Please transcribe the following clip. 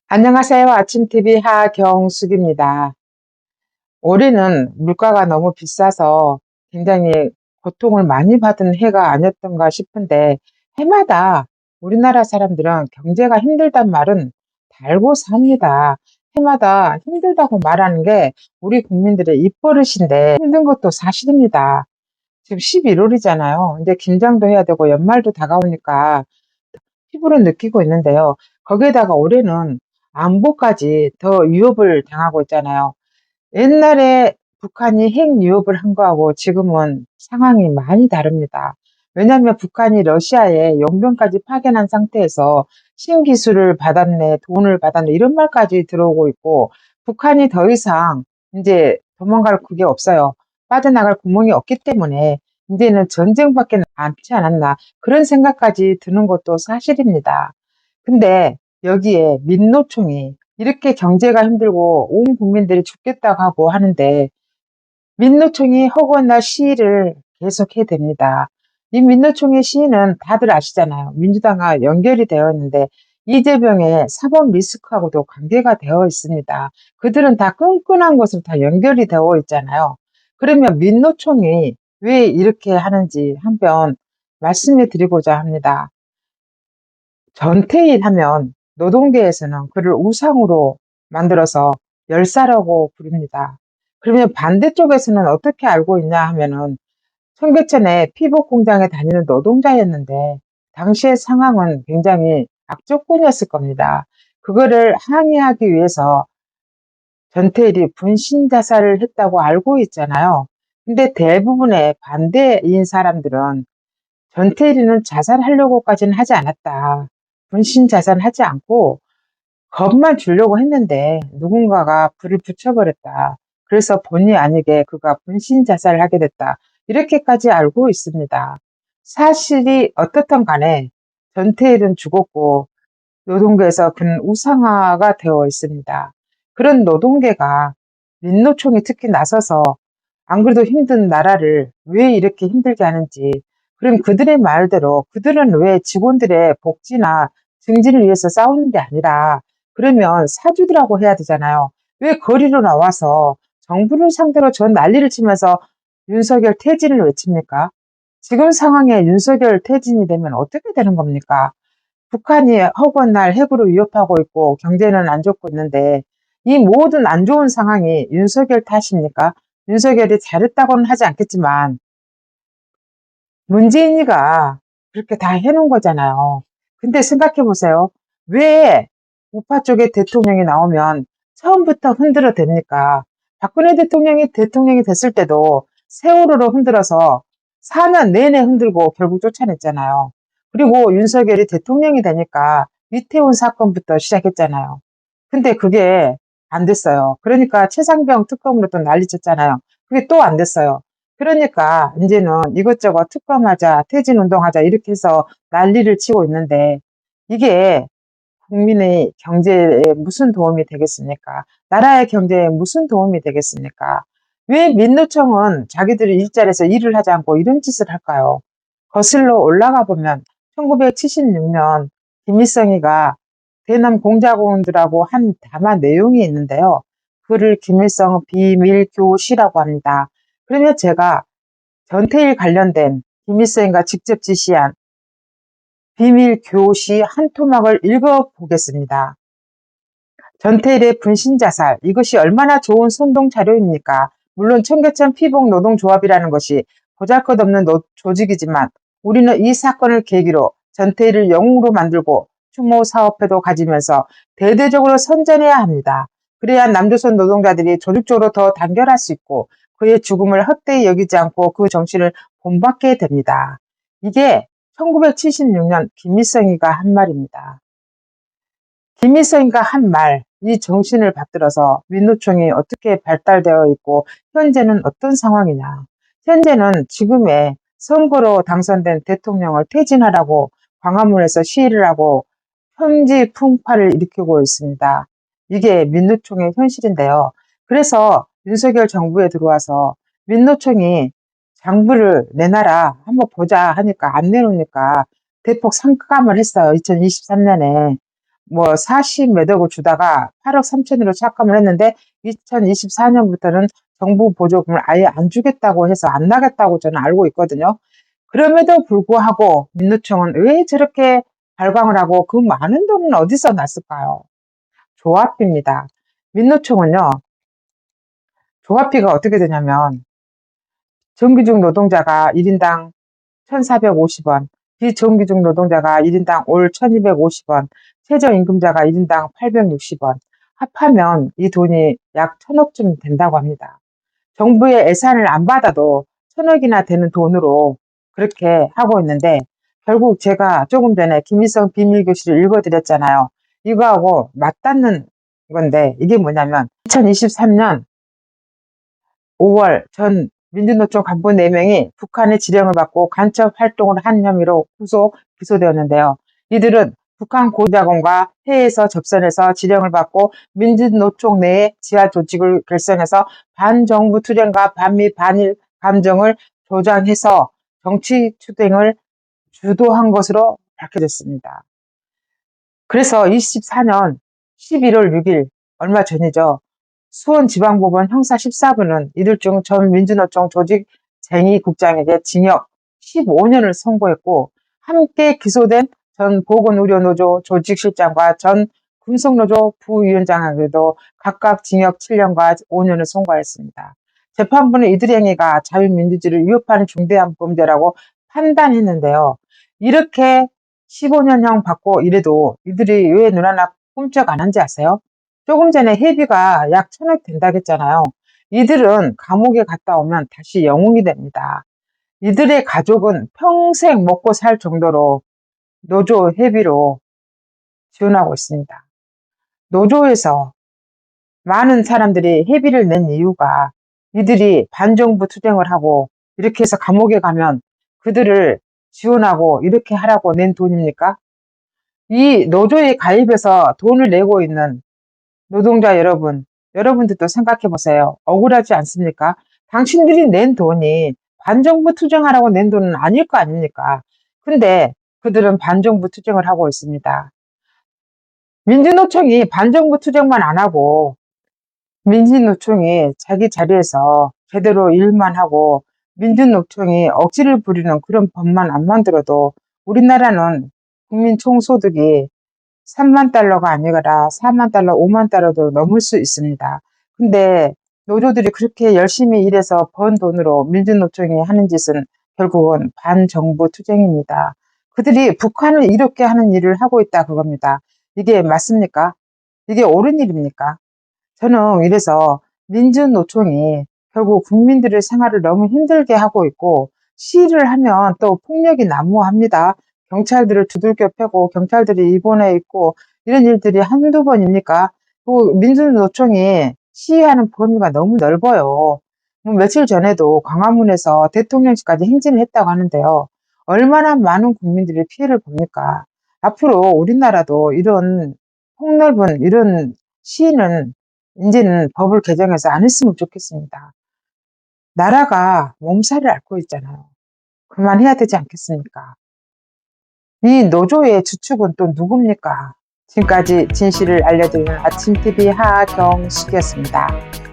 안녕하세요. 아침TV 하경숙입니다. 올해는 물가가 너무 비싸서 굉장히 고통을 많이 받은 해가 아니었던가 싶은데, 해마다 우리나라 사람들은 경제가 힘들단 말은 달고 삽니다. 해마다 힘들다고 말하는 게 우리 국민들의 입버릇인데, 힘든 것도 사실입니다. 지금 11월이잖아요. 이제 김장도 해야 되고 연말도 다가오니까 피부로 느끼고 있는데요. 거기에다가 올해는 안보까지 더 위협을 당하고 있잖아요. 옛날에 북한이 핵 위협을 한 거하고 지금은 상황이 많이 다릅니다. 왜냐하면 북한이 러시아에 용병까지 파견한 상태에서 신기술을 받았네, 돈을 받았네, 이런 말까지 들어오고 있고, 북한이 더 이상 이제 도망갈 그게 없어요. 빠져나갈 구멍이 없기 때문에 이제는 전쟁밖에 남지 않았나, 그런 생각까지 드는 것도 사실입니다. 근데 여기에 민노총이 이렇게 경제가 힘들고 온 국민들이 죽겠다고 하고 하는데, 민노총이 허구한 날 시위를 계속해야 됩니다. 이 민노총의 시위는 다들 아시잖아요. 민주당과 연결이 되어 있는데 이재명의 사법 리스크하고도 관계가 되어 있습니다. 그들은 다 끈끈한 것으로 다 연결이 되어 있잖아요. 그러면 민노총이 왜 이렇게 하는지 한번 말씀해 드리고자 합니다. 전태일 하면 노동계에서는 그를 우상으로 만들어서 열사라고 부릅니다. 그러면 반대쪽에서는 어떻게 알고 있냐 하면은, 청계천에 피복 공장에 다니는 노동자였는데 당시의 상황은 굉장히 악조건이었을 겁니다. 그거를 항의하기 위해서 전태일이 분신 자살을 했다고 알고 있잖아요. 근데 대부분의 반대인 사람들은 전태일이는 자살하려고까지는 하지 않았다, 분신 자살하지 않고 겁만 주려고 했는데 누군가가 불을 붙여버렸다, 그래서 본의 아니게 그가 분신 자살을 하게 됐다, 이렇게까지 알고 있습니다. 사실이 어떻든 간에 전태일은 죽었고 노동계에서 그는 우상화가 되어 있습니다. 그런 노동계가 민노총이 특히 나서서 안 그래도 힘든 나라를 왜 이렇게 힘들게 하는지, 그럼 그들의 말대로 그들은 왜 직원들의 복지나 증진을 위해서 싸우는 게 아니라 그러면 사주들하고 해야 되잖아요. 왜 거리로 나와서 정부를 상대로 전 난리를 치면서 윤석열 퇴진을 외칩니까? 지금 상황에 윤석열 퇴진이 되면 어떻게 되는 겁니까? 북한이 허구한 날 핵으로 위협하고 있고 경제는 안 좋고 있는데, 이 모든 안 좋은 상황이 윤석열 탓입니까? 윤석열이 잘했다고는 하지 않겠지만 문재인이가 그렇게 다 해놓은 거잖아요. 근데 생각해 보세요. 왜 우파 쪽에 대통령이 나오면 처음부터 흔들어 댑니까? 박근혜 대통령이 됐을 때도 세월호로 흔들어서 4년 내내 흔들고 결국 쫓아냈잖아요. 그리고 윤석열이 대통령이 되니까 이태원 사건부터 시작했잖아요. 근데 그게 안 됐어요. 그러니까 최상병 특검으로 또 난리쳤잖아요. 그게 또 안 됐어요. 그러니까 이제는 이것저것 특검하자, 퇴진운동하자, 이렇게 해서 난리를 치고 있는데, 이게 국민의 경제에 무슨 도움이 되겠습니까? 나라의 경제에 무슨 도움이 되겠습니까? 왜 민노총은 자기들이 일자리에서 일을 하지 않고 이런 짓을 할까요? 거슬러 올라가 보면 1976년 김일성이가 대남 공작원들하고 한 담화 내용이 있는데요. 그를 김일성 비밀교시라고 합니다. 그러면 제가 전태일 관련된 김일성이가 직접 지시한 비밀교시 한 토막을 읽어보겠습니다. 전태일의 분신자살, 이것이 얼마나 좋은 선동 자료입니까? 물론 청계천 피복노동조합이라는 것이 보잘것없는 조직이지만 우리는 이 사건을 계기로 전태일을 영웅으로 만들고 추모 사업회도 가지면서 대대적으로 선전해야 합니다. 그래야 남조선 노동자들이 조직적으로 더 단결할 수 있고 그의 죽음을 헛되이 여기지 않고 그 정신을 본받게 됩니다. 이게 1976년 김일성이가 한 말입니다. 김일성이가 한 말, 이 정신을 받들어서 민노총이 어떻게 발달되어 있고 현재는 어떤 상황이냐. 현재는 지금의 선거로 당선된 대통령을 퇴진하라고 광화문에서 시위를 하고 현지 풍파를 일으키고 있습니다. 이게 민노총의 현실인데요. 그래서 윤석열 정부에 들어와서 민노총이 장부를 내놔라, 한번 보자 하니까 안 내놓으니까 대폭 상감을 했어요. 2023년에. 뭐 40 몇 억을 주다가 8억 3천으로 착감을 했는데 2024년부터는 정부 보조금을 아예 안 주겠다고 해서 안 나겠다고 저는 알고 있거든요. 그럼에도 불구하고 민노총은 왜 저렇게 발광을 하고 그 많은 돈은 어디서 났을까요? 조합비입니다. 민노총은요, 조합비가 어떻게 되냐면 정규직 노동자가 1인당 1,450원, 비정규직 노동자가 1인당 올 1,250원, 최저임금자가 1인당 860원, 합하면 이 돈이 약 1,000억쯤 된다고 합니다. 정부의 예산을 안 받아도 1,000억이나 되는 돈으로 그렇게 하고 있는데, 결국 제가 조금 전에 김일성 비밀교실을 읽어드렸잖아요. 이거하고 맞닿는 건데, 이게 뭐냐면 2023년 5월 전 민주노총 간부 4명이 북한의 지령을 받고 간첩 활동을 한 혐의로 기소되었는데요. 이들은 북한 고위자금과 해외에서 접선해서 지령을 받고 민주노총 내에 지하 조직을 결성해서 반정부 투쟁과 반미 반일 감정을 조장해서 정치 추행을 주도한 것으로 밝혀졌습니다. 그래서 24년 11월 6일 얼마 전이죠. 수원지방법원 형사 14부는 이들 중 전 민주노총 조직쟁의국장에게 징역 15년을 선고했고, 함께 기소된 전 보건의료노조 조직실장과 전 금속노조 부위원장에게도 각각 징역 7년과 5년을 선고했습니다. 재판부는 이들의 행위가 자유민주주의를 위협하는 중대한 범죄라고 판단했는데요. 이렇게 15년형 받고 이래도 이들이 왜 눈 하나 꼼짝 안 한지 아세요? 조금 전에 회비가 약 1,000억 된다고 했잖아요. 이들은 감옥에 갔다 오면 다시 영웅이 됩니다. 이들의 가족은 평생 먹고 살 정도로 노조 회비로 지원하고 있습니다. 노조에서 많은 사람들이 회비를 낸 이유가 이들이 반정부 투쟁을 하고 이렇게 해서 감옥에 가면 그들을 지원하고 이렇게 하라고 낸 돈입니까? 이 노조에 가입해서 돈을 내고 있는 노동자 여러분, 여러분들도 생각해 보세요. 억울하지 않습니까? 당신들이 낸 돈이 반정부 투쟁하라고 낸 돈은 아닐 거 아닙니까? 근데 그들은 반정부 투쟁을 하고 있습니다. 민주노총이 반정부 투쟁만 안 하고 민주노총이 자기 자리에서 제대로 일만 하고 민주노총이 억지를 부리는 그런 법만 안 만들어도 우리나라는 국민 총소득이 3만 달러가 아니라 4만 달러, 5만 달러도 넘을 수 있습니다. 근데 노조들이 그렇게 열심히 일해서 번 돈으로 민주노총이 하는 짓은 결국은 반정부 투쟁입니다. 그들이 북한을 이렇게 하는 일을 하고 있다 그겁니다. 이게 맞습니까? 이게 옳은 일입니까? 저는 이래서 민주노총이 결국 국민들의 생활을 너무 힘들게 하고 있고, 시위를 하면 또 폭력이 난무합니다. 경찰들을 두들겨 패고 경찰들이 입원해 있고 이런 일들이 한두 번입니까? 민주노총이 시위하는 범위가 너무 넓어요. 뭐 며칠 전에도 광화문에서 대통령실까지 행진을 했다고 하는데요. 얼마나 많은 국민들이 피해를 봅니까? 앞으로 우리나라도 이런 폭넓은 이런 시위는 이제는 법을 개정해서 안 했으면 좋겠습니다. 나라가 몸살을 앓고 있잖아요. 그만해야 되지 않겠습니까? 이 노조의 주축은 또 누굽니까? 지금까지 진실을 알려드리는 아침TV 하경숙이었습니다.